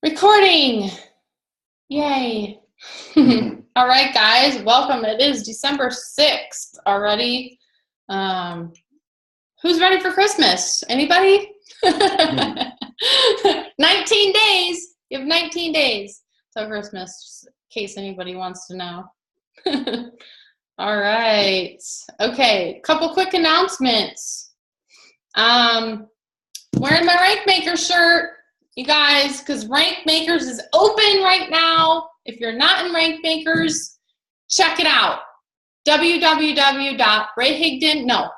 Recording! Yay! All right, guys, welcome. It is December 6th already. Who's ready for Christmas? Anybody? 19 days. You have 19 days till Christmas, just in case anybody wants to know. All right. Okay, couple quick announcements. Wearing my Rank Maker shirt, you guys, because Rank Makers is open right now. If you're not in Rank Makers, check it out. www.rayhigdon, no,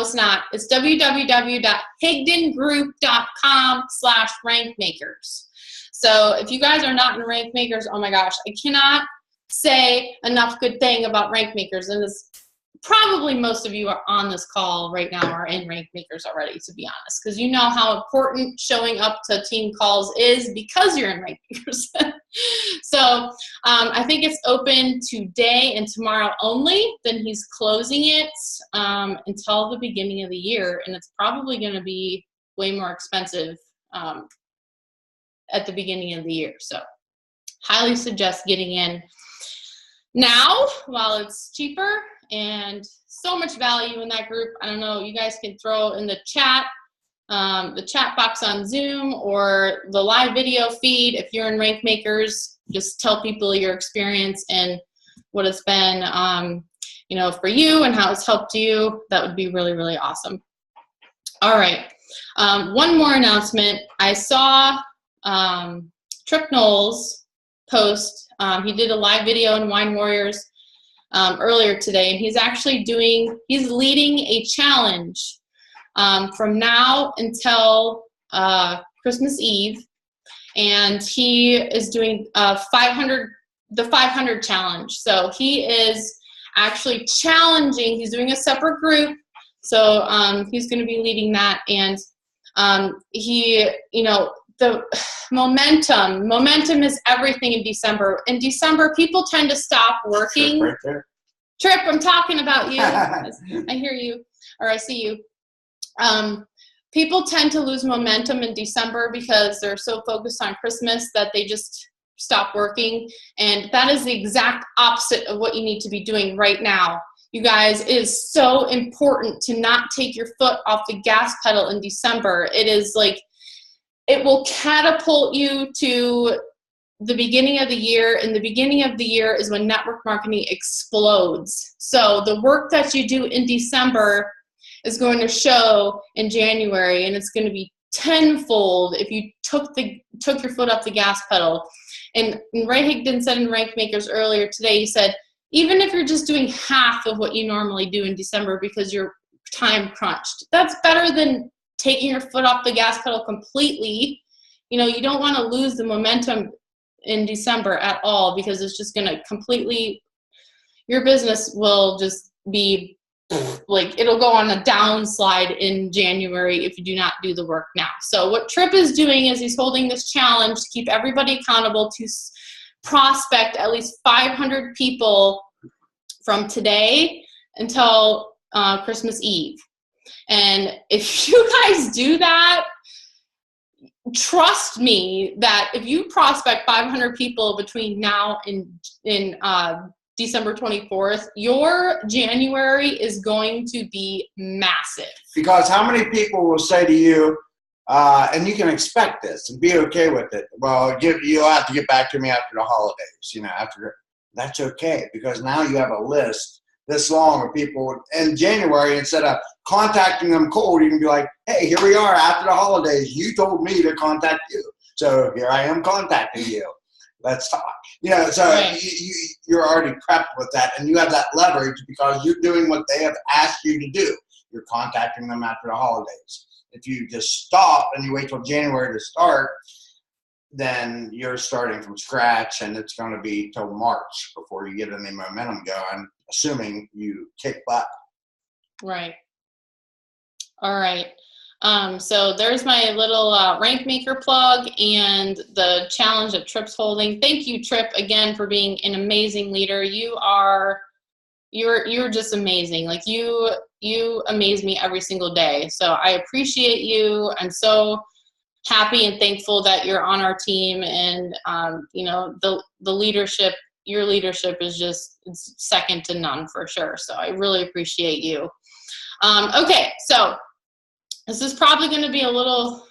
it's not. It's www.higdongroup.com/rankmakers. So if you guys are not in Rank Makers, oh my gosh, I cannot say enough good thing about Rank Makers. And this probably most of you are on this call right now are in Rank Makers already, to be honest, because you know how important showing up to team calls is because you're in Rank Makers. So I think it's open today and tomorrow only. Then he's closing it until the beginning of the year, and it's probably going to be way more expensive at the beginning of the year. So highly suggest getting in now while it's cheaper. And so much value in that group. I don't know, you guys can throw in the chat box on Zoom or the live video feed. If you're in Rank Makers, just tell people your experience and what it's been, for you and how it's helped you. That would be really, really awesome. All right. One more announcement. I saw Trip Knowles post. He did a live video in Wine Warriors earlier today, and he's leading a challenge from now until Christmas Eve, and he is doing the 500 challenge. So he is actually challenging, he's doing a separate group, so he's going to be leading that, and the momentum is everything in December. In December, people tend to stop working. Right there. Trip, I'm talking about you. I hear you, or I see you. People tend to lose momentum in December because they're so focused on Christmas that they just stop working. And that is the exact opposite of what you need to be doing right now. You guys, it is so important to not take your foot off the gas pedal in December. It is like, it will catapult you to the beginning of the year, and the beginning of the year is when network marketing explodes. So the work that you do in December is going to show in January, and it's going to be tenfold if you took your foot off the gas pedal. And Ray Higdon said in Rank Makers earlier today, he said, even if you're just doing half of what you normally do in December because you're time crunched, that's better than taking your foot off the gas pedal completely. You don't want to lose the momentum in December at all, because it's just going to your business will just be like, it'll go on a downslide in January if you do not do the work now. So what Trip is doing is he's holding this challenge to keep everybody accountable to prospect at least 500 people from today until Christmas Eve. And if you guys do that, trust me that if you prospect 500 people between now and December 24th, your January is going to be massive. Because how many people will say to you, and you can expect this and be okay with it, well, you'll have to get back to me after the holidays, that's okay, because now you have a list this long of people in January. Instead of contacting them cold, you can be like, hey, here we are after the holidays. You told me to contact you, so here I am contacting you. Let's talk. So right. You're already prepped with that, and you have that leverage because you're doing what they have asked you to do. You're contacting them after the holidays. If you just stop and you wait till January to start, then you're starting from scratch, and it's going to be till March before you get any momentum going, assuming you kick butt. Right. All right. So there's my little Rank Maker plug and the challenge that Trip's holding. Thank you, Trip, again, for being an amazing leader. You're just amazing. Like you amaze me every single day. So I appreciate you. I'm so happy and thankful that you're on our team, and you know, the leadership, your leadership is just, it's second to none for sure. So I really appreciate you. Okay, so this is probably going to be a little,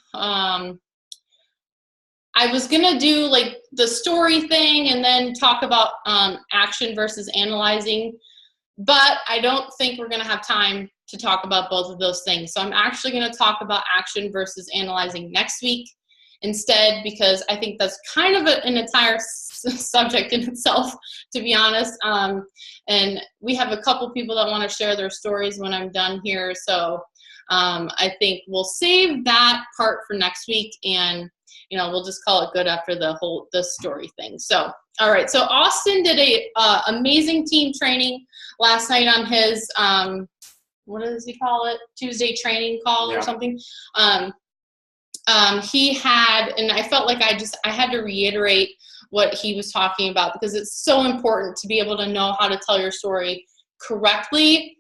I was going to do like the story thing and then talk about action versus analyzing, but I don't think we're going to have time to talk about both of those things. So I'm actually going to talk about action versus analyzing next week instead, because I think that's kind of an entire subject in itself, to be honest. And we have a couple people that want to share their stories when I'm done here. So I think we'll save that part for next week, and you know, we'll just call it good after the story thing. So, all right. So Austin did a amazing team training last night on his, what does he call it? Tuesday training call or something. He had, and I felt like I had to reiterate what he was talking about, because it's so important to be able to know how to tell your story correctly.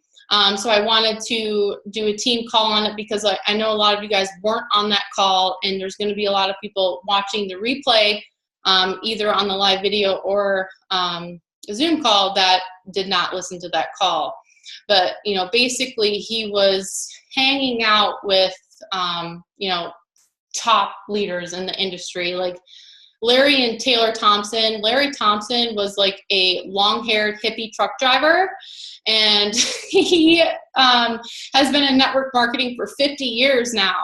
So I wanted to do a team call on it, because I know a lot of you guys weren't on that call, and there's going to be a lot of people watching the replay, either on the live video or a Zoom call, that did not listen to that call. But, you know, basically he was hanging out with, you know, top leaders in the industry, like Larry and Taylor Thompson. Larry Thompson was like a long-haired hippie truck driver, and he has been in network marketing for 50 years now.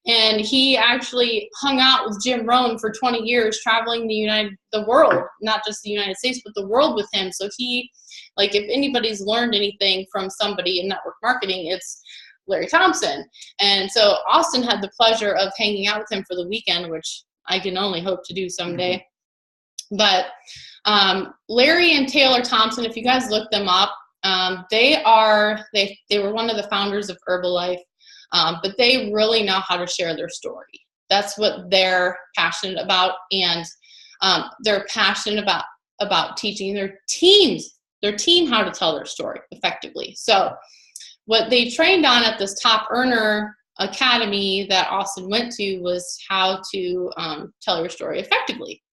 And he actually hung out with Jim Rohn for 20 years, traveling the world, not just the United States, but the world with him. So he, like, if anybody's learned anything from somebody in network marketing, it's Larry Thompson. And so Austin had the pleasure of hanging out with him for the weekend, which I can only hope to do someday. But Larry and Taylor Thompson, if you guys look them up, they were one of the founders of Herbalife, but they really know how to share their story. That's what they're passionate about, and they're passionate about teaching their team how to tell their story effectively. So what they trained on at this Top Earner Academy that Austin went to was how to tell your story effectively.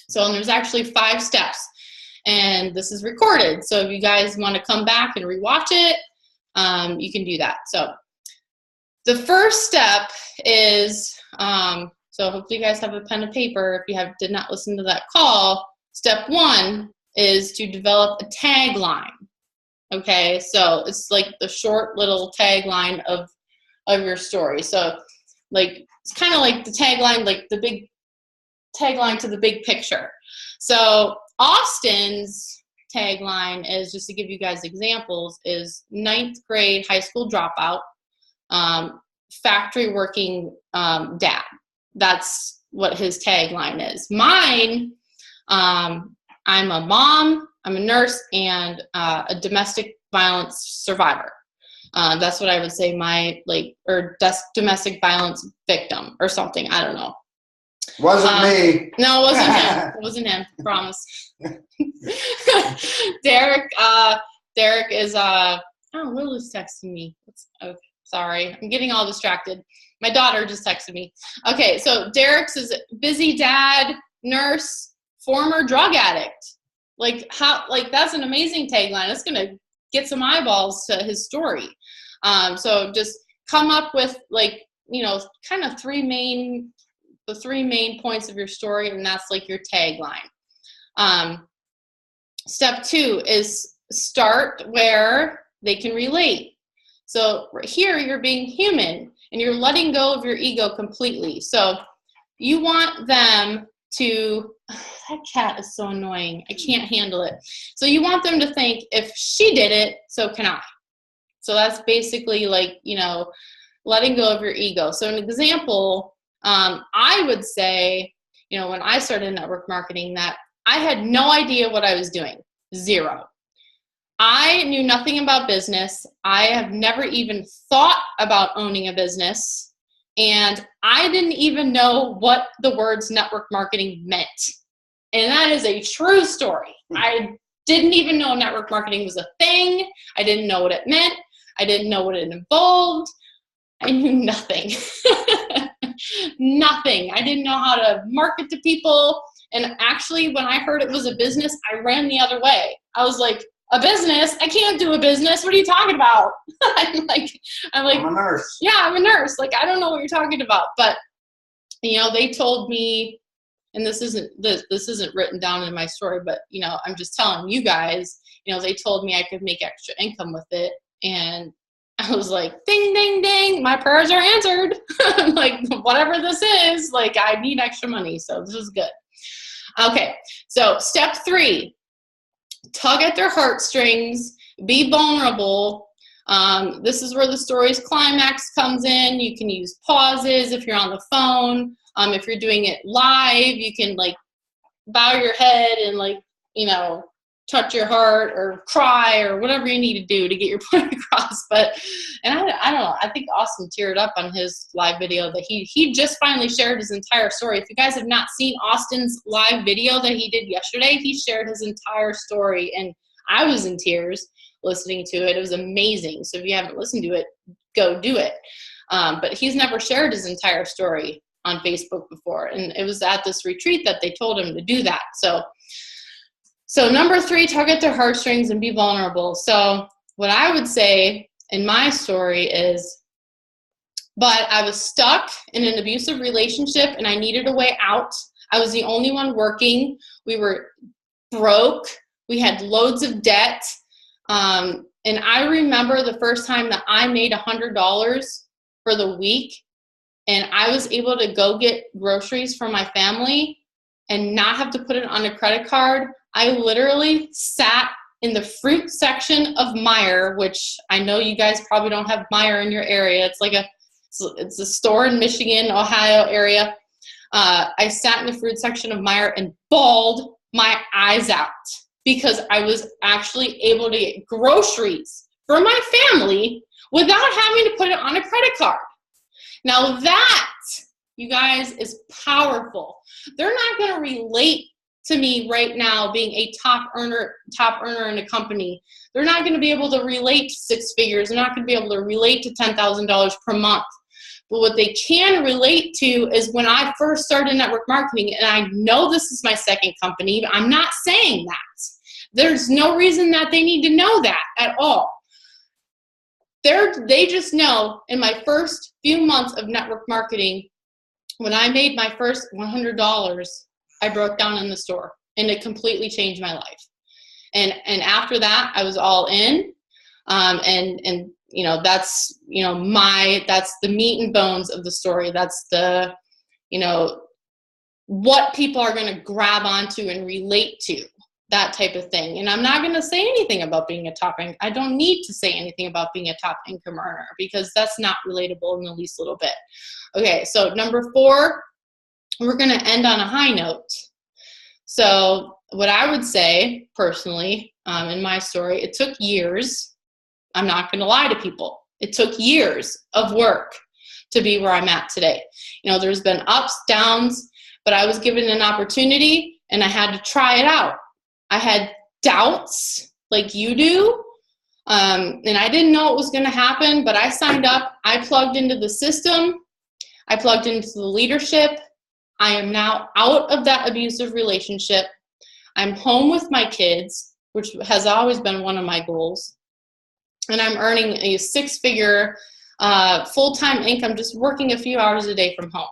So, and there's actually 5 steps, and this is recorded. So if you guys want to come back and rewatch it, you can do that. So the first step is, so hopefully you guys have a pen and paper. If you did not listen to that call, step 1 is to develop a tagline. Okay, so it's like the short little tagline of your story. So like, it's kind of like the tagline, like the big tagline to the big picture. So Austin's tagline is, just to give you guys examples, is 9th grade high school dropout, factory working dad. That's what his tagline is. Mine, I'm a mom, I'm a nurse, and a domestic violence survivor. That's what I would say or domestic violence victim or something. I don't know. Wasn't me. No, it wasn't him. It wasn't him. Promise. Derek is, oh, Lily's texting me. Okay, sorry. I'm getting all distracted. My daughter just texted me. Okay, so Derek's is busy dad, nurse, former drug addict. Like, that's an amazing tagline. It's going to get some eyeballs to his story. So just come up with, like, you know, kind of the 3 main points of your story, and that's like your tagline. Step 2 is start where they can relate. So right here, you're being human and you're letting go of your ego completely. So you want them to, that cat is so annoying. I can't handle it. So you want them to think, if she did it, so can I. So that's basically like, you know, letting go of your ego. So an example, I would say, you know, when I started network marketing, that I had no idea what I was doing. 0. I knew nothing about business. I have never even thought about owning a business. And I didn't even know what the words network marketing meant. And that is a true story. I didn't even know network marketing was a thing. I didn't know what it meant. I didn't know what it involved. I knew nothing. Nothing. I didn't know how to market to people. And actually, when I heard it was a business, I ran the other way. I was like, a business? I can't do a business. What are you talking about? I'm like, I'm a nurse. Yeah, I'm a nurse. Like, I don't know what you're talking about. But, they told me, and this isn't written down in my story, but, I'm just telling you guys, they told me I could make extra income with it. And I was like, ding, ding, ding, my prayers are answered. Like, whatever this is, like, I need extra money. So this is good. Okay. So step 3, tug at their heartstrings, be vulnerable. This is where the story's climax comes in. You can use pauses if you're on the phone. If you're doing it live, you can like bow your head and like, touch your heart or cry or whatever you need to do to get your point across. And I don't know, I think Austin teared up on his live video that he just finally shared his entire story. If you guys have not seen Austin's live video that he did yesterday, he shared his entire story and I was in tears listening to it. It was amazing. So if you haven't listened to it, go do it. But he's never shared his entire story on Facebook before. And it was at this retreat that they told him to do that. So number 3, tug at their heartstrings and be vulnerable. So what I would say in my story is, but I was stuck in an abusive relationship and I needed a way out. I was the only one working. We were broke. We had loads of debt. And I remember the first time that I made $100 for the week and I was able to go get groceries for my family and not have to put it on a credit card. I literally sat in the fruit section of Meijer, which I know you guys probably don't have Meijer in your area. It's a store in Michigan, Ohio area. I sat in the fruit section of Meijer and bawled my eyes out because I was actually able to get groceries for my family without having to put it on a credit card. Now that, you guys, is powerful. They're not going to relate to me right now being a top earner in a company. They're not going to be able to relate to 6 figures. They're not going to be able to relate to $10,000 per month. But what they can relate to is when I first started network marketing, and I know this is my second company, but I'm not saying that. There's no reason that they need to know that at all. They just know in my first few months of network marketing, when I made my first $100, I broke down in the store and it completely changed my life. And after that, I was all in. And that's, that's the meat and bones of the story. That's the, what people are going to grab onto and relate to, that type of thing. And I'm not going to say anything about being a top income. I don't need to say anything about being a top income earner because that's not relatable in the least little bit. Okay. So number 4, we're going to end on a high note. So what I would say personally, in my story, it took years. I'm not going to lie to people. It took years of work to be where I'm at today. There's been ups, downs, but I was given an opportunity and I had to try it out. I had doubts like you do. And I didn't know it was going to happen, but I signed up. I plugged into the system. I plugged into the leadership. I am now out of that abusive relationship. I'm home with my kids, which has always been one of my goals. And I'm earning a 6-figure full-time income just working a few hours a day from home.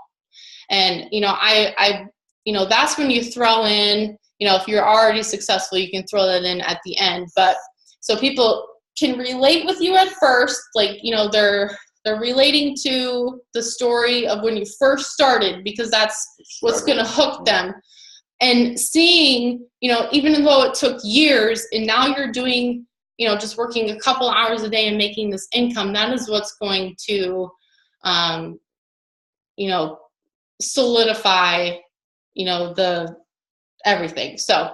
And, that's when you throw in, if you're already successful, you can throw that in at the end. But so people can relate with you at first, like, they're relating to the story of when you first started because that's what's going to hook them. And seeing, even though it took years and now you're doing, just working a couple hours a day and making this income, that is what's going to, solidify, the everything. So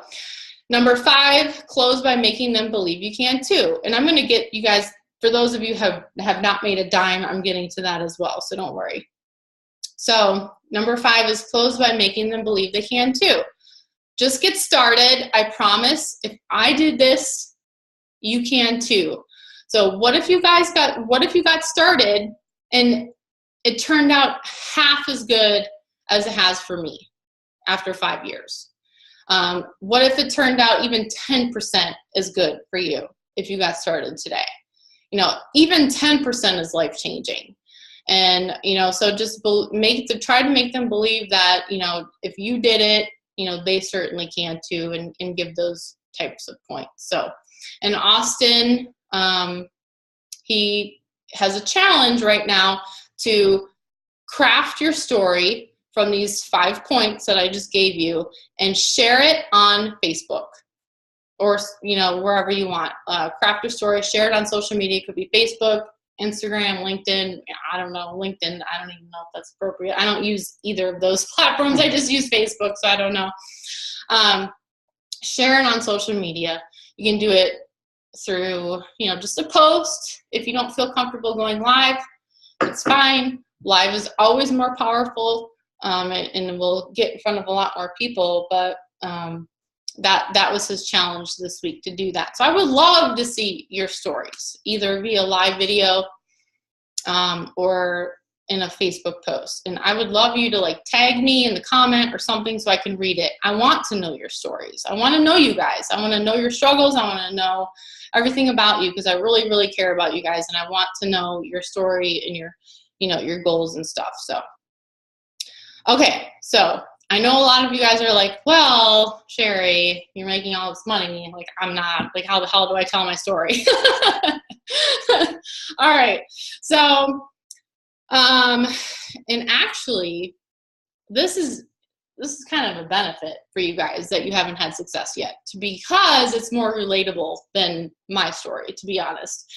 number 5, close by making them believe you can too. And I'm going to get you guys, for those of you who have not made a dime, I'm getting to that as well. So don't worry. So number 5 is close by making them believe they can too. Just get started. I promise if I did this, you can too. So what if you got started and it turned out half as good as it has for me after 5 years. What if it turned out even 10% as good for you if you got started today? Even 10% is life-changing. And, so just try to make them believe that, if you did it, they certainly can too, and give those types of points. So, and Austin, he has a challenge right now to craft your story from these 5 points that I just gave you and share it on Facebook or, wherever you want. Craft your story, share it on social media. It could be Facebook, Instagram, LinkedIn. I don't know. LinkedIn, I don't even know if that's appropriate. I don't use either of those platforms. I just use Facebook, so I don't know. Share it on social media. You can do it through, just a post. If you don't feel comfortable going live, it's fine. Live is always more powerful, and we'll get in front of a lot more people, but that was his challenge this week, to do that. So I would love to see your stories, either via live video or in a Facebook post. And I would love you to tag me in the comment or something so I can read it. I want to know your stories. I want to know you guys. I want to know your struggles. I want to know everything about you, because I really, really care about you guys, and I want to know your story and your goals and stuff. So, okay. So I know a lot of you guys are like, well, Sherry, you're making all this money. I'm not. How the hell do I tell my story? All right. So, and actually, this is kind of a benefit for you guys that you haven't had success yet, because it's more relatable than my story, to be honest.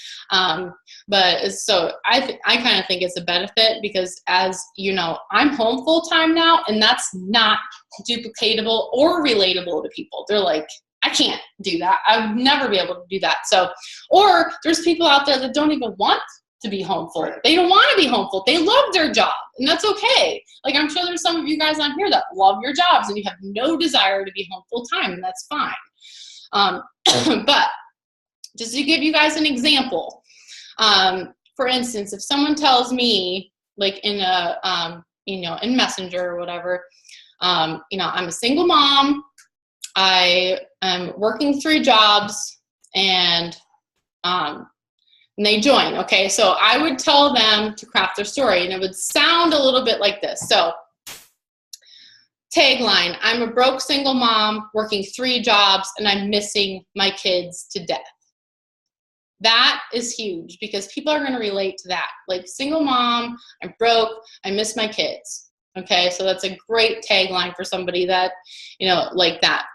But so I kind of think it's a benefit, because, as you know, I'm home full time now, and that's not duplicatable or relatable to people. They're like, I can't do that. I would never be able to do that. So, or there's people out there that don't even want to be home full. They don't want to be home full. They love their job, and that's okay. I'm sure there's some of you guys on here that love your jobs and you have no desire to be home full time, and that's fine. But just to give you guys an example, for instance, if someone tells me, in a in Messenger or whatever, I'm a single mom, I am working 3 jobs, and they join. Okay, so I would tell them to craft their story, and it would sound a little bit like this. So, tagline: I'm a broke single mom working 3 jobs, and I'm missing my kids to death. That is huge, because people are going to relate to that. Single mom, I'm broke, I miss my kids. Okay, so that's a great tagline for somebody that, like that.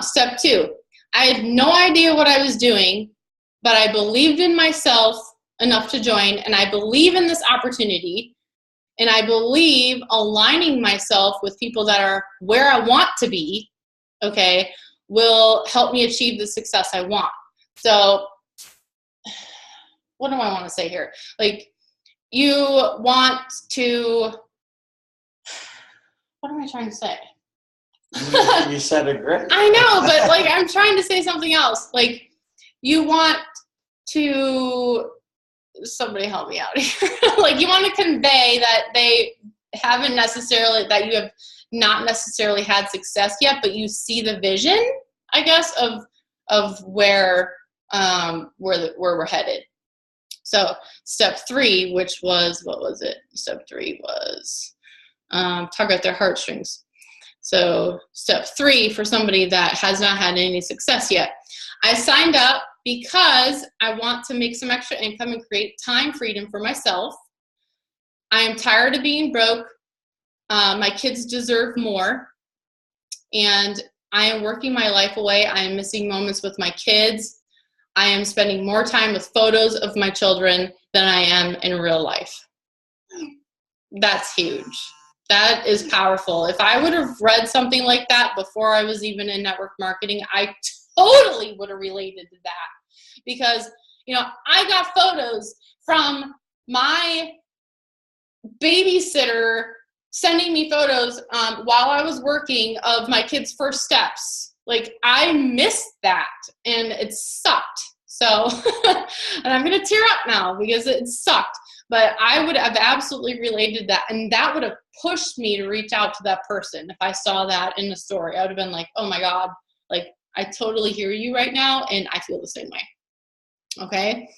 Step 2, I had no idea what I was doing, but I believed in myself enough to join, and I believe in this opportunity, and I believe aligning myself with people that are where I want to be, okay, will help me achieve the success I want. So, what do I want to say here? You want to, what am I trying to say? You said it great. I know, but I'm trying to say something else. You want to, somebody help me out here. You want to convey that they haven't necessarily, that you have not necessarily had success yet, but you see the vision, I guess, of where we're headed. So step 3, which was, what was it? Step 3 was tug at their heartstrings. So step 3 for somebody that has not had any success yet. I signed up because I want to make some extra income and create time freedom for myself. I am tired of being broke. My kids deserve more. And I am working my life away. I am missing moments with my kids. I am spending more time with photos of my children than I am in real life. That's huge. That is powerful. If I would have read something like that before I was even in network marketing, I totally would have related to that, because, I got photos from my babysitter sending me photos while I was working of my kids' first steps. I missed that, and it sucked. So, and I'm going to tear up now because it sucked. But I would have absolutely related that, and that would have pushed me to reach out to that person if I saw that in the story. I would have been like, oh my God, like I totally hear you right now, and I feel the same way. Okay.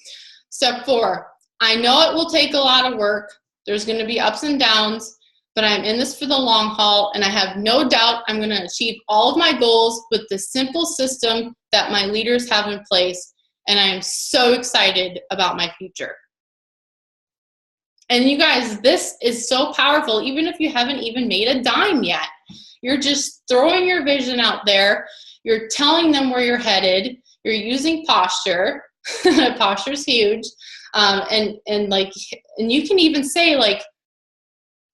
Step 4, I know it will take a lot of work. There's going to be ups and downs, but I'm in this for the long haul, and I have no doubt I'm going to achieve all of my goals with the simple system that my leaders have in place, and I am so excited about my future. And you guys, this is so powerful, even if you haven't even made a dime yet. You're just throwing your vision out there. You're telling them where you're headed. You're using posture. Posture's huge. And you can even say, like,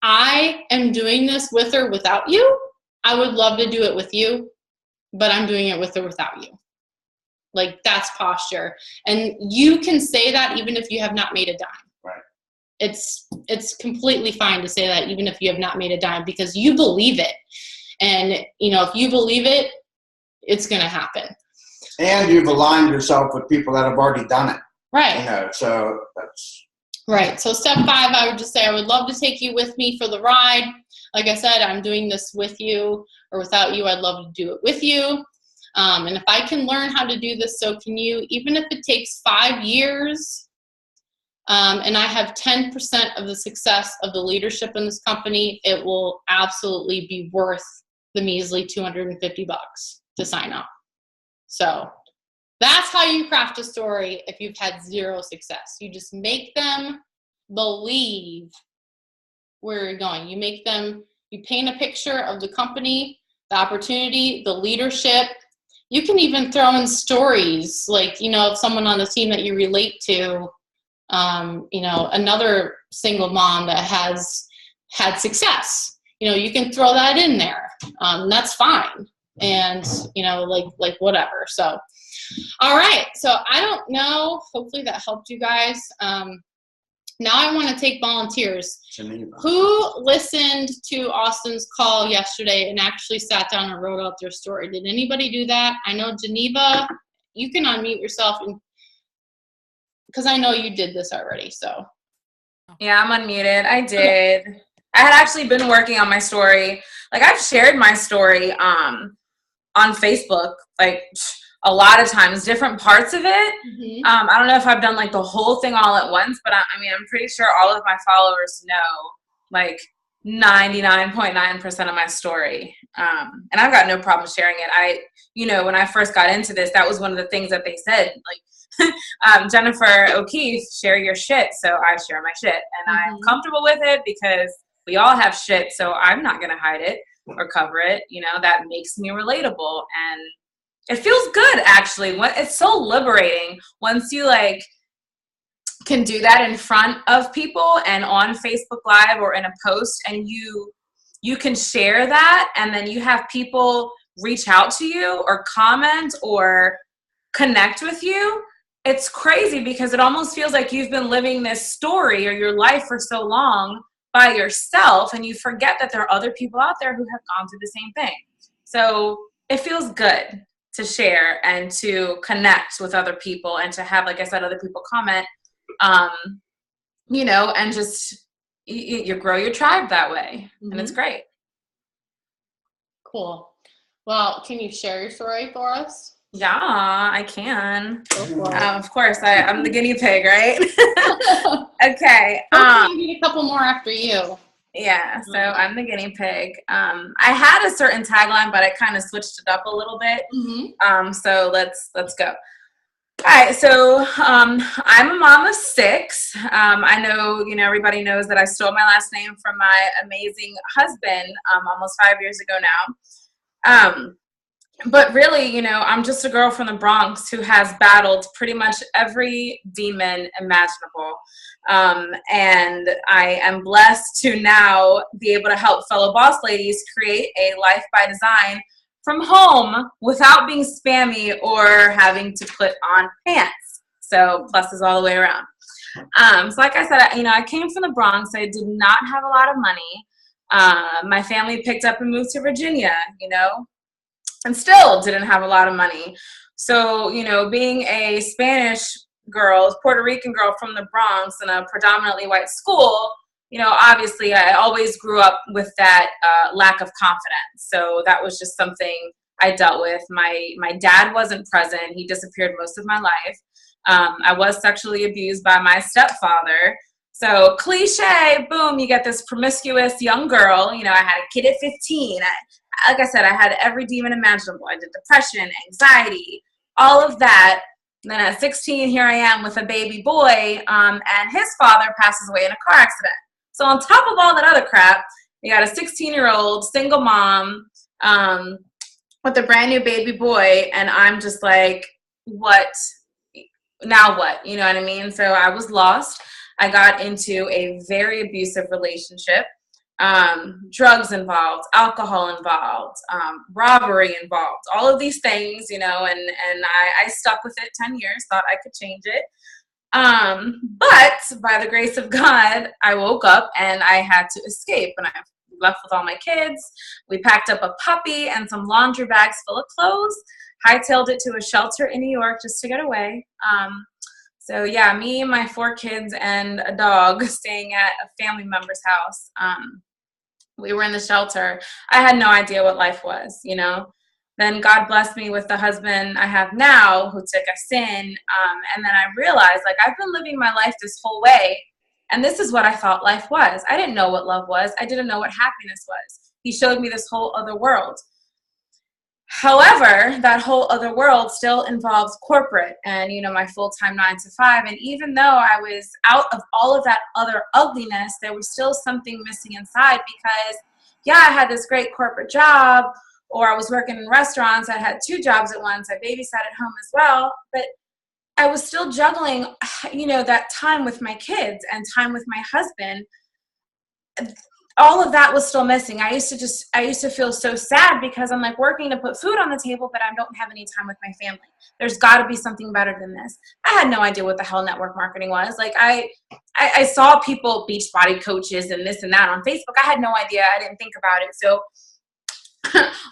I am doing this with or without you. I would love to do it with you, but I'm doing it with or without you. Like, that's posture. And you can say that even if you have not made a dime. Right. It's completely fine to say that even if you have not made a dime, because you believe it. And, if you believe it, it's going to happen. And you've aligned yourself with people that have already done it. Right. So that's... Right. So step 5, I would just say I would love to take you with me for the ride. Like I said, I'm doing this with you or without you. I'd love to do it with you. And if I can learn how to do this, so can you. Even if it takes 5 years, and I have 10% of the success of the leadership in this company, it will absolutely be worth the measly $250 to sign up. So that's how you craft a story if you've had 0 success. You just make them believe where you're going. You paint a picture of the company, the opportunity, the leadership. You can even throw in stories, like, if someone on the team that you relate to, another single mom that has had success. You can throw that in there. That's fine. And, like whatever. So, all right. So I don't know. Hopefully that helped you guys. Now I want to take volunteers. Geneva. Who listened to Austin's call yesterday and actually sat down and wrote out their story? Did anybody do that? I know Geneva, you can unmute yourself, because I know you did this already. So. Yeah, I'm unmuted. I did. I had actually been working on my story. Like, I've shared my story on Facebook, like, a lot of times, different parts of it. Mm-hmm. I don't know if I've done like the whole thing all at once, but I'm pretty sure all of my followers know like 99.9% of my story. And I've got no problem sharing it. When I first got into this, that was one of the things that they said, like, Jennifer O'Keefe, share your shit. So I share my shit, and Mm-hmm. I'm comfortable with it because we all have shit. So I'm not going to hide it or cover it. That makes me relatable, and it feels good, actually. It's so liberating once you can do that in front of people and on Facebook Live or in a post, and you can share that, and then you have people reach out to you or comment or connect with you. It's crazy because it almost feels like you've been living this story or your life for so long by yourself, and you forget that there are other people out there who have gone through the same thing. So it feels good to share and to connect with other people and to have, like I said, other people comment, and just you grow your tribe that way. Mm-hmm. And it's great. Cool. Well, can you share your story for us? Yeah, I can. Of course, I'm the guinea pig, right? Okay. I need a couple more after you. Yeah, so I'm the guinea pig. I had a certain tagline, but I kind of switched it up a little bit. Mm-hmm. So let's go. All right, so I'm a mom of 6. I know, everybody knows that I stole my last name from my amazing husband almost 5 years ago now. But really, I'm just a girl from the Bronx who has battled pretty much every demon imaginable. And I am blessed to now be able to help fellow boss ladies create a life by design from home without being spammy or having to put on pants. So pluses all the way around. So like I said, I came from the Bronx. I did not have a lot of money. My family picked up and moved to Virginia, and still didn't have a lot of money. So, being a Spanish girl, Puerto Rican girl from the Bronx in a predominantly white school, you know, obviously I always grew up with that lack of confidence. So that was just something I dealt with. My dad wasn't present. He disappeared most of my life. I was sexually abused by my stepfather. So cliche, boom, you get this promiscuous young girl. You know, I had a kid at 15. Like I said, I had every demon imaginable. I did depression, anxiety, all of that. And then at 16, here I am with a baby boy, and his father passes away in a car accident. So on top of all that other crap, you got a 16-year-old single mom with a brand new baby boy, and I'm just like, what? Now what? You know what I mean? So I was lost. I got into a very abusive relationship, drugs involved, alcohol involved, robbery involved, all of these things, you know, and I stuck with it 10 years, thought I could change it. But by the grace of God, I woke up and I had to escape, and I left with all my kids. We packed up a puppy and some laundry bags full of clothes, hightailed it to a shelter in New York just to get away. So yeah, me and my 4 kids and a dog staying at a family member's house. We were in the shelter. I had no idea what life was, you know. Then God blessed me with the husband I have now who took us in. And then I realized, like, I've been living my life this whole way, and this is what I thought life was. I didn't know what love was. I didn't know what happiness was. He showed me this whole other world. However, that whole other world still involves corporate and, you know, my full-time 9 to 5. And even though I was out of all of that other ugliness, there was still something missing inside because, yeah, I had this great corporate job, or I was working in restaurants. I had 2 jobs at once. I babysat at home as well. But I was still juggling, you know, that time with my kids and time with my husband. All of that was still missing. I used to feel so sad because I'm like working to put food on the table, but I don't have any time with my family. There's got to be something better than this. I had no idea what the hell network marketing was. Like I saw people, Beachbody coaches and this and that on Facebook. I had no idea. I didn't think about it. So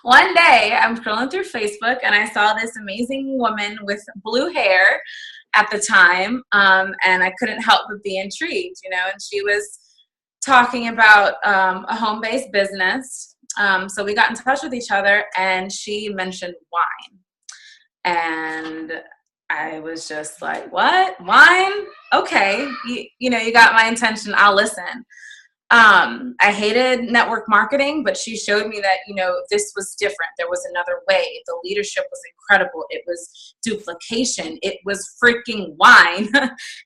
one day I'm scrolling through Facebook and I saw this amazing woman with blue hair at the time. And I couldn't help but be intrigued, you know, and she was talking about a home-based business. So we got in touch with each other and she mentioned wine. And I was just like, what? Wine? Okay. You know, you got my attention. I'll listen. I hated network marketing, but she showed me that, you know, this was different. There was another way. The leadership was incredible. It was duplication. It was freaking wine.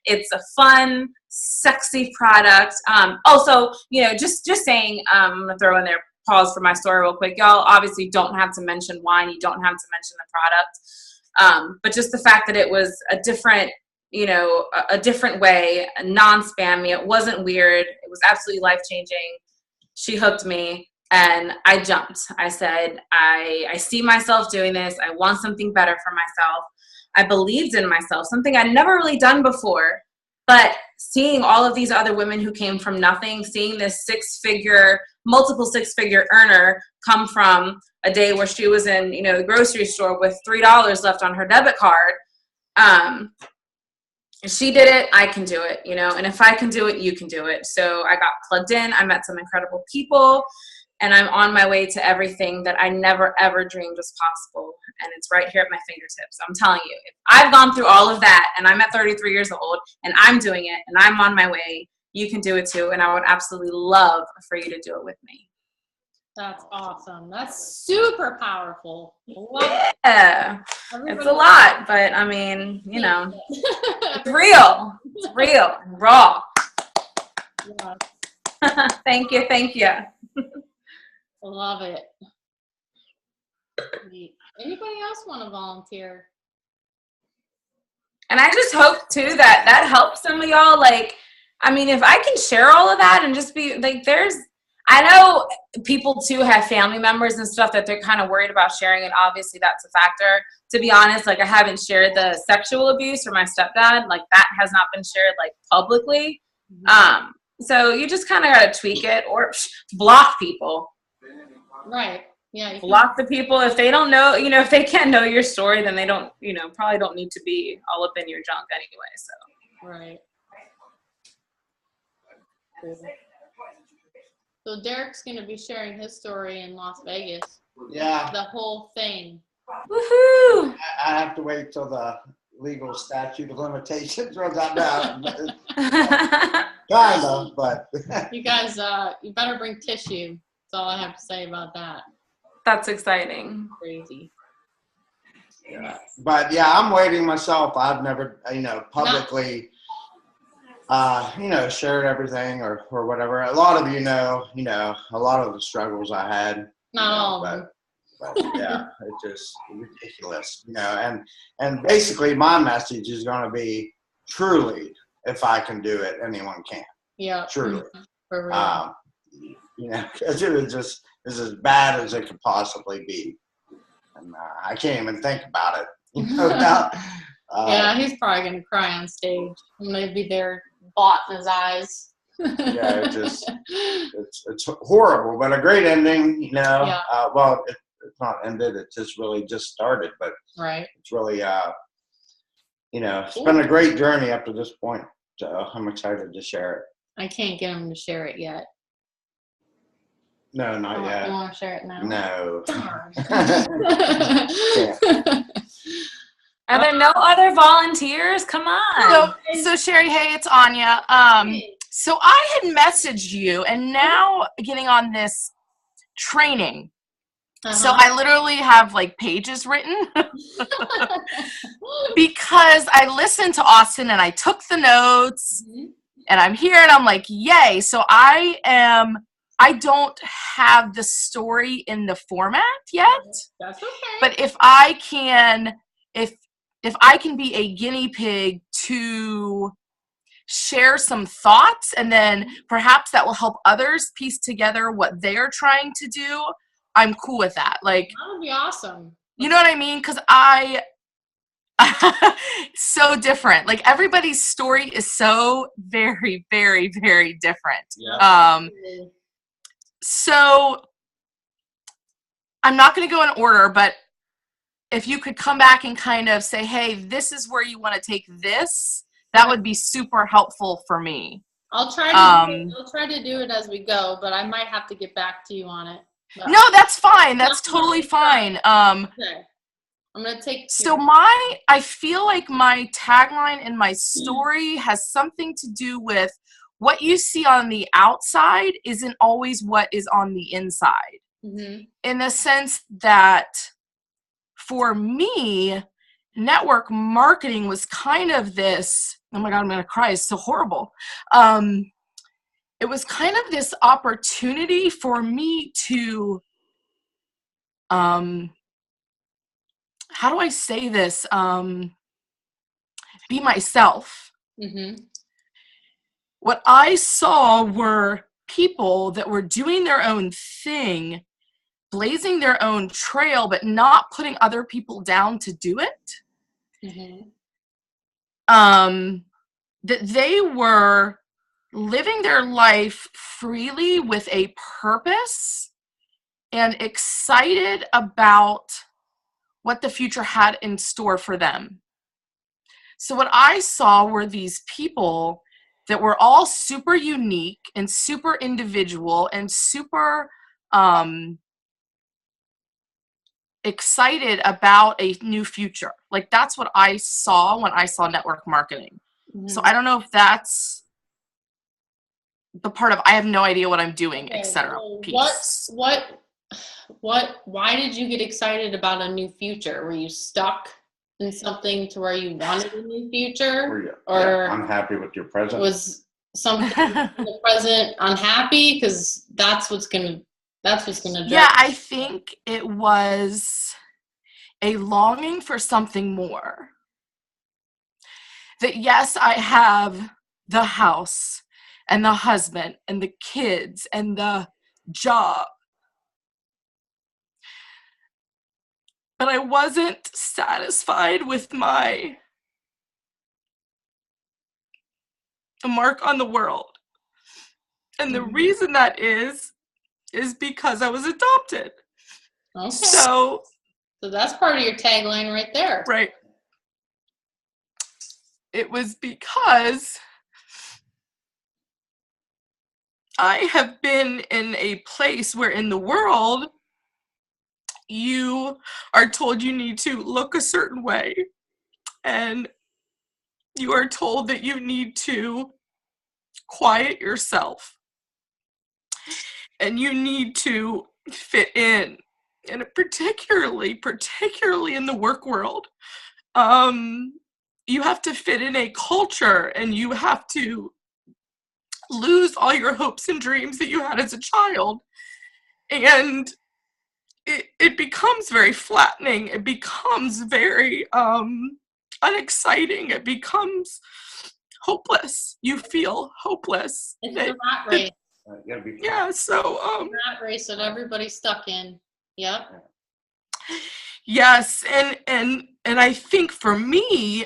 It's a fun, sexy product. Also, you know, just saying, I'm going to throw in there, pause for my story real quick. Y'all obviously don't have to mention wine. You don't have to mention the product. But just the fact that it was a different, you know, a different way, non-spammy. It wasn't weird. It was absolutely life-changing. She hooked me and I jumped. I said, I see myself doing this. I want something better for myself. I believed in myself, something I'd never really done before. But seeing all of these other women who came from nothing, seeing this multiple six-figure earner come from a day where she was in, you know, the grocery store with $3 left on her debit card, she did it, I can do it, you know, and if I can do it, you can do it. So I got plugged in, I met some incredible people, and I'm on my way to everything that I never, ever dreamed was possible. And it's right here at my fingertips. I'm telling you, if I've gone through all of that and I'm at 33 years old and I'm doing it and I'm on my way, you can do it too. And I would absolutely love for you to do it with me. That's awesome. That's super powerful. Yeah, it's a lot, but I mean, you know, it's real. It's real, raw. Yeah. Thank you. Love it. Anybody else want to volunteer? And I just hope too that helps some of y'all. Like, I mean, if I can share all of that and just be like, I know people too have family members and stuff that they're kind of worried about sharing, and obviously that's a factor. To be honest, like I haven't shared the sexual abuse or my stepdad, like that has not been shared like publicly. So you just kind of got to tweak it or block people. Right. Yeah. Block the people. If they don't know, if they can't know your story, then they don't, probably don't need to be all up in your junk anyway. So. Right. Cool. So Derek's going to be sharing his story in Las Vegas. Yeah. The whole thing. Woohoo! I have to wait till the legal statute of limitations runs out now. Kind of, but. You guys, you better bring tissue. That's all I have to say about that. That's exciting. Crazy. Yeah. But yeah, I'm waiting myself. I've never, publicly, shared everything or whatever. A lot of know, a lot of the struggles I had. Not all of them. But yeah, it's just ridiculous, and basically my message is going to be truly, if I can do it, anyone can. Yeah. Truly. For real. Because it was just as bad as it could possibly be. And I can't even think about it. Now. Yeah, he's probably going to cry on stage. Maybe they're bought in his eyes. Yeah, it's horrible, but a great ending, Yeah. Well, it's not ended, it just really just started, but Right. it's really, it's been a great journey up to this point. So I'm excited to share it. I can't get him to share it yet. No, not yet. You want to share it now? No. Darn. Are there no other volunteers? Come on. So Sherry, hey, it's Anya. So I had messaged you, and now getting on this training. So I literally have like pages written because I listened to Austin and I took the notes and I'm here and I'm like, yay. So I don't have the story in the format yet. That's okay. But if I can be a guinea pig to share some thoughts, and then perhaps that will help others piece together what they're trying to do, I'm cool with that. Like, that would be awesome. You know what I mean? Because so different. Like, everybody's story is so very, very, very different. Yeah. So I'm not going to go in order, but if you could come back and kind of say, hey, this is where you want to take this, that would be super helpful for me. I'll try to do it as we go, but I might have to get back to you on it. But no, that's fine. That's totally fine. Okay. I'm going to take two. So I feel like my tagline in my story has something to do with what you see on the outside isn't always what is on the inside. Mm-hmm. In the sense that for me, network marketing was kind of this, oh my God, I'm going to cry. It's so horrible. It was kind of this opportunity for me to, how do I say this? Be myself. Mm-hmm. What I saw were people that were doing their own thing, blazing their own trail, but not putting other people down to do it. Mm-hmm. That they were living their life freely with a purpose and excited about what the future had in store for them. So what I saw were these people that were all super unique and super individual and super excited about a new future. Like, that's what I saw when I saw network marketing. Mm-hmm. So I don't know if that's the part of I have no idea what I'm doing, etc. Why did you get excited about a new future? Were you stuck in something to where you wanted a new future? Or unhappy with your present? Was something in the present unhappy? Because that's what's gonna drive. Yeah, I think it was a longing for something more. That yes, I have the house and the husband and the kids and the job. But I wasn't satisfied with the mark on the world. And the reason that is because I was adopted. Okay. So that's part of your tagline right there. right. It was because I have been in a place where in the world you are told you need to look a certain way, and you are told that you need to quiet yourself, and you need to fit in. And particularly in the work world, you have to fit in a culture, and you have to lose all your hopes and dreams that you had as a child. And it becomes very flattening. It becomes very unexciting. It becomes hopeless. You feel hopeless. It's the rat race. Yeah. So rat race that everybody's stuck in. Yep. yes, and I think for me,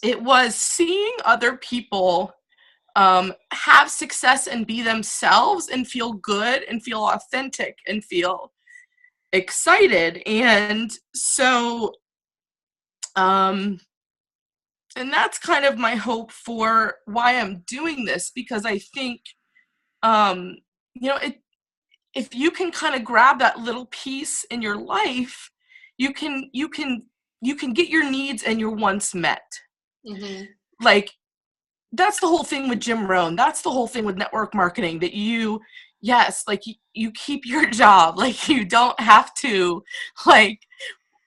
it was seeing other people have success and be themselves and feel good and feel authentic and feel excited. And so and that's kind of my hope for why I'm doing this, because I think if you can kind of grab that little piece in your life, you can get your needs and your wants met. Mm-hmm. Like, that's the whole thing with Jim Rohn. That's the whole thing with network marketing, that you keep your job. Like, you don't have to, like,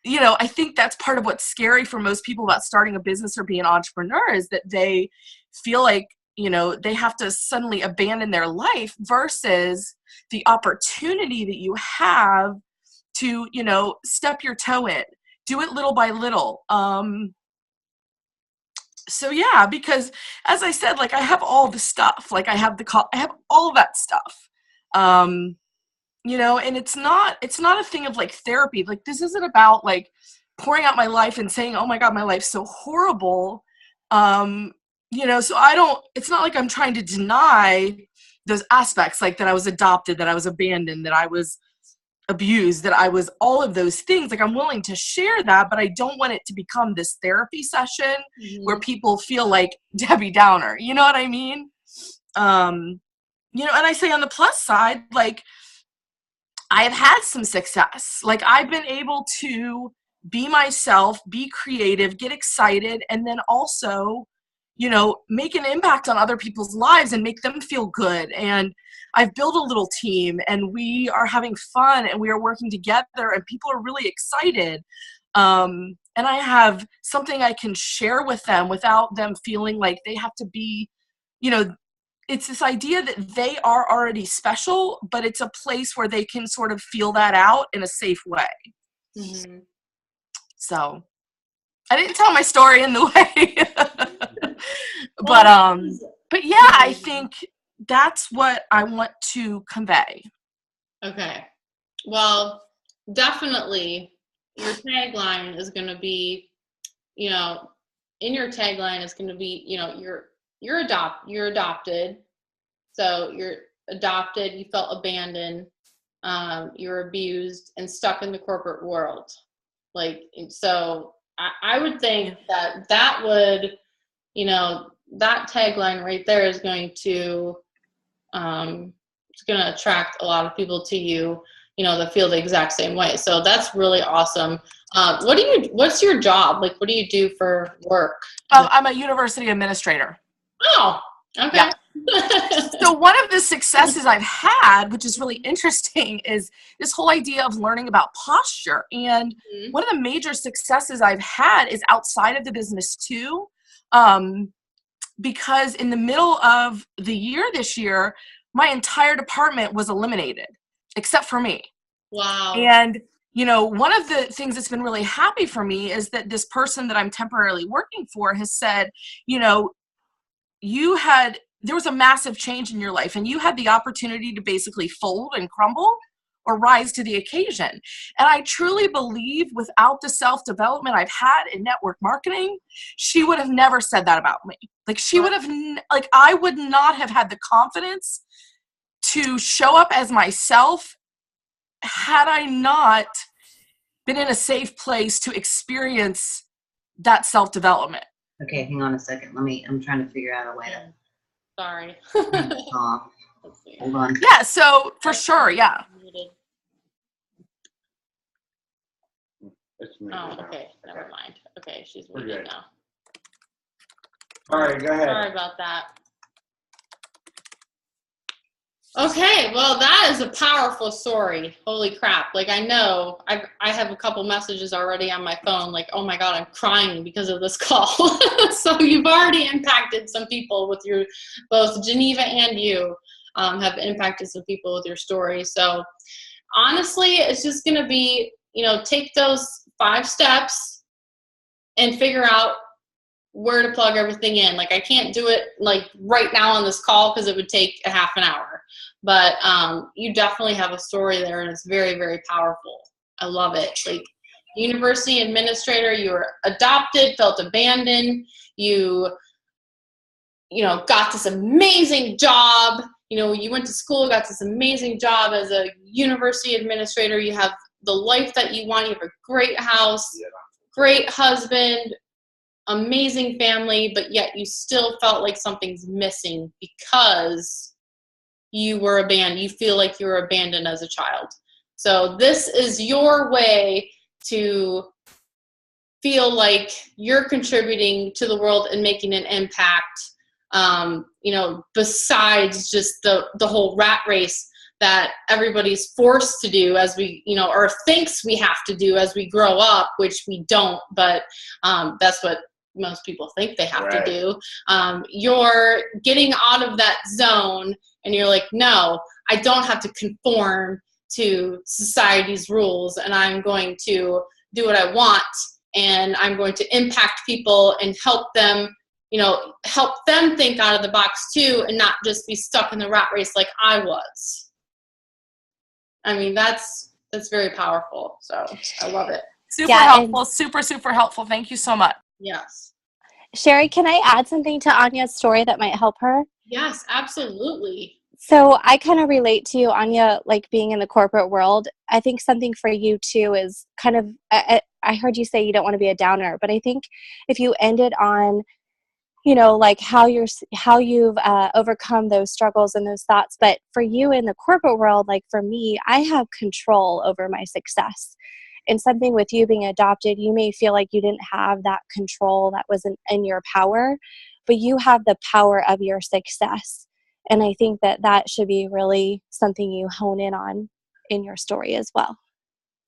I think that's part of what's scary for most people about starting a business or being an entrepreneur, is that they feel like, they have to suddenly abandon their life, versus the opportunity that you have to, step your toe in, do it little by little. So yeah, because as I said, like, I have all the stuff, like I have all that stuff, and it's not a thing of like therapy. Like, this isn't about like pouring out my life and saying, oh my God, my life's so horrible. So it's not like I'm trying to deny those aspects, like that I was adopted, that I was abandoned, that I was abused, that I was all of those things. Like, I'm willing to share that, but I don't want it to become this therapy session Mm-hmm. where people feel like Debbie Downer. You know what I mean? And I say on the plus side, like, I have had some success. Like, I've been able to be myself, be creative, get excited, and then also, make an impact on other people's lives and make them feel good. And I've built a little team, and we are having fun, and we are working together, and people are really excited. And I have something I can share with them without them feeling like they have to be, it's this idea that they are already special, but it's a place where they can sort of feel that out in a safe way. Mm-hmm. So I didn't tell my story in the way, but yeah, I think that's what I want to convey. Okay. Well, definitely your tagline is going to be, in your tagline is going to be, you're adopted. So you're adopted, you felt abandoned, you're abused and stuck in the corporate world. Like, so I would think that would, that tagline right there is going to, it's going to attract a lot of people to you, that feel the exact same way. So that's really awesome. What's your job? Like, what do you do for work? I'm a university administrator. Oh, okay. Yeah. So one of the successes I've had, which is really interesting, is this whole idea of learning about posture. And one of the major successes I've had is outside of the business too. Because in the middle of the year this year, my entire department was eliminated, except for me. Wow. And, one of the things that's been really happy for me is that this person that I'm temporarily working for has said, there was a massive change in your life, and you had the opportunity to basically fold and crumble or rise to the occasion. And I truly believe without the self-development I've had in network marketing, she would have never said that about me. Like, she would have, I would not have had the confidence to show up as myself had I not been in a safe place to experience that self-development. Okay, hang on a second. I'm trying to figure out a way to Sorry. talk. Let's see. Hold on. Yeah, so for sure, yeah. It's muted Oh, now. okay. Never mind. Okay, she's We're muted good. now. All right, go ahead. Sorry about that. Okay, well, that is a powerful story. Holy crap. Like, I know I have a couple messages already on my phone, like, oh my God, I'm crying because of this call. So you've already impacted some people with your, both Geneva and you have impacted some people with your story. So honestly, it's just going to be, take those 5 steps and figure out where to plug everything in. Like, I can't do it like right now on this call because it would take a half an hour. But you definitely have a story there, and it's very, very powerful. I love it. Like, university administrator, you were adopted, felt abandoned. You got this amazing job. You went to school, got this amazing job as a university administrator. You have the life that you want. You have a great house, great husband, amazing family, but yet you still felt like something's missing because you were abandoned. You feel like you were abandoned as a child. So this is your way to feel like you're contributing to the world and making an impact, besides just the whole rat race that everybody's forced to do as we, or thinks we have to do as we grow up, which we don't, but that's what most people think they have to do. You're getting out of that zone and you're like, no, I don't have to conform to society's rules, and I'm going to do what I want, and I'm going to impact people and help them think out of the box too, and not just be stuck in the rat race like I was. I mean, that's very powerful. So I love it. Super helpful, super helpful. Thank you so much. Yes. Sherry, can I add something to Anya's story that might help her? Yes, absolutely. So I kind of relate to you, Anya, like being in the corporate world. I think something for you too is kind of, I heard you say you don't want to be a downer, but I think if you ended on, like how you've overcome those struggles and those thoughts. But for you in the corporate world, like for me, I have control over my success. And something with you being adopted, you may feel like you didn't have that control that wasn't in your power, but you have the power of your success. And I think that should be really something you hone in on in your story as well.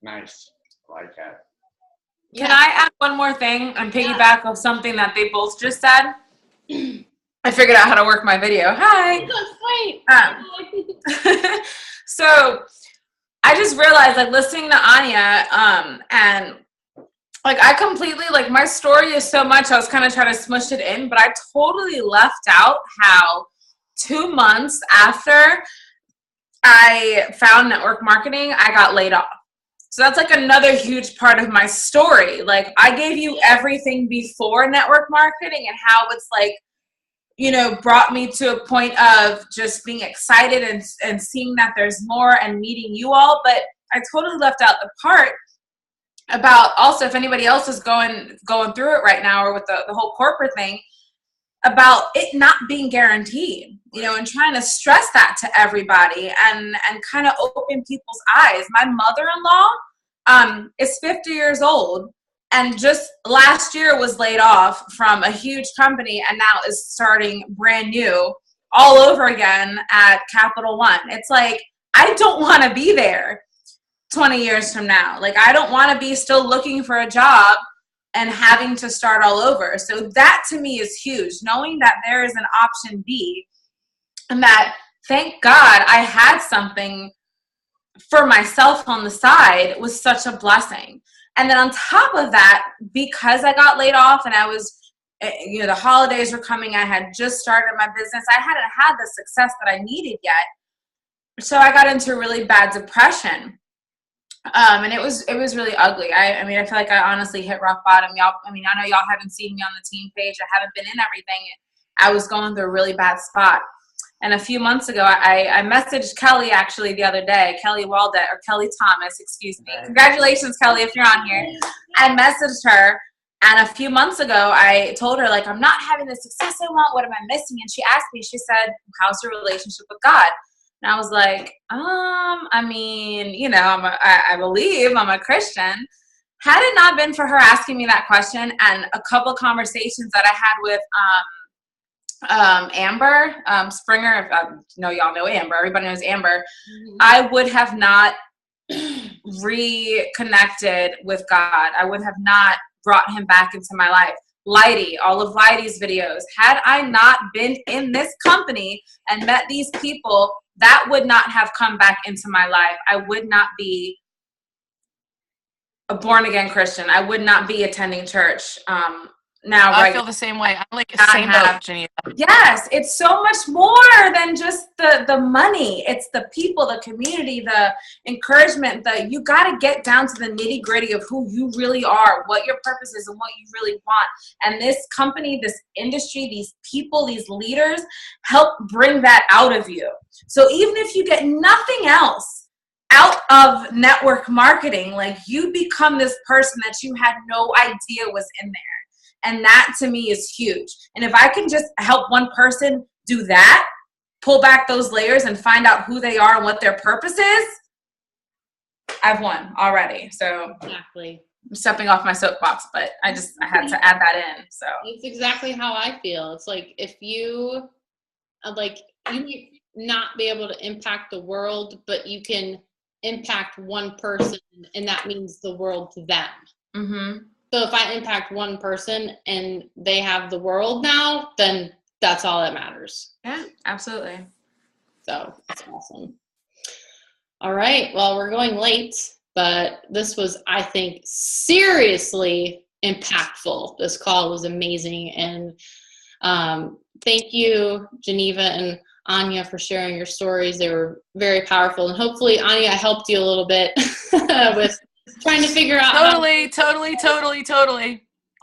Nice. I like that. Can I add one more thing and piggyback of something that they both just said? I figured out how to work my video. Hi. So I just realized, like, listening to Anya, and like I completely, like, my story is so much, I was kind of trying to smush it in, but I totally left out how 2 months after I found network marketing, I got laid off. So that's like another huge part of my story. Like, I gave you everything before network marketing and how it's like, brought me to a point of just being excited and seeing that there's more and meeting you all. But I totally left out the part about also, if anybody else is going through it right now, or with the whole corporate thing, about it not being guaranteed, and trying to stress that to everybody and kind of open people's eyes. My mother-in-law is 50 years old and just last year was laid off from a huge company and now is starting brand new all over again at Capital One. It's like, I don't want to be there 20 years from now. Like, I don't want to be still looking for a job and having to start all over. So that to me is huge, knowing that there is an option B, and that, thank God, I had something for myself on the side was such a blessing. And then on top of that, because I got laid off and I was, the holidays were coming, I had just started my business, I hadn't had the success that I needed yet. So I got into really bad depression. And it was really ugly. I mean, I feel like I honestly hit rock bottom. Y'all, I mean, I know y'all haven't seen me on the team page. I haven't been in everything. I was going through a really bad spot. And a few months ago, I messaged Kelly actually the other day, Kelly Waldeck, or Kelly Thomas, excuse me. Congratulations, Kelly, if you're on here. I messaged her, and a few months ago, I told her, like, I'm not having the success I want. What am I missing? And she asked me, she said, how's your relationship with God? And I was like, I mean, you know, I believe I'm a Christian. Had it not been for her asking me that question and a couple conversations that I had with Amber Springer, y'all know Amber, everybody knows Amber, I would have not reconnected with God. I would have not brought him back into my life. Lighty, all of Lighty's videos. Had I not been in this company and met these people, that would not have come back into my life. I would not be a born-again Christian. I would not be attending church. Now, I feel the same way. I'm like the same boat, Geneva. Yes, it's so much more than just the money. It's the people, the community, the encouragement. You got to get down to the nitty gritty of who you really are, what your purpose is, and what you really want. And this company, this industry, these people, these leaders help bring that out of you. So even if you get nothing else out of network marketing, like, you become this person that you had no idea was in there. And that to me is huge. And if I can just help one person do that, pull back those layers and find out who they are and what their purpose is, I've won already. So Exactly. I'm stepping off my soapbox, but I had to add that in. So It's exactly how I feel. It's like, if you might not be able to impact the world, but you can impact one person, and that means the world to them. mm-hmm. So if I impact one person and they have the world now, then that's all that matters. Yeah, absolutely. So it's awesome. All right. Well, we're going late, but this was, I think, seriously impactful. This call was amazing. And thank you, Geneva and Anya, for sharing your stories. They were very powerful. And hopefully, Anya, I helped you a little bit with trying to figure out. Totally.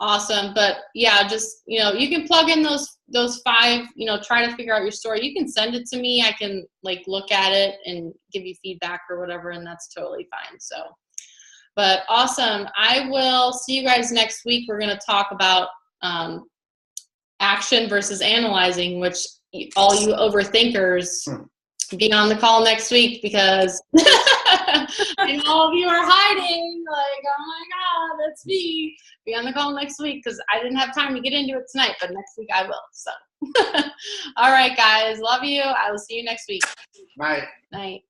Awesome. But yeah, just, you can plug in those 5, try to figure out your story. You can send it to me. I can look at it and give you feedback or whatever, and that's totally fine. So, but awesome. I will see you guys next week. We're going to talk about action versus analyzing, which all you overthinkers be on the call next week, because and all of you are hiding, like, oh my God, that's me. Be on the call next week, because I didn't have time to get into it tonight, but next week I will. So, all right, guys, love you. I will see you next week. Right. Night.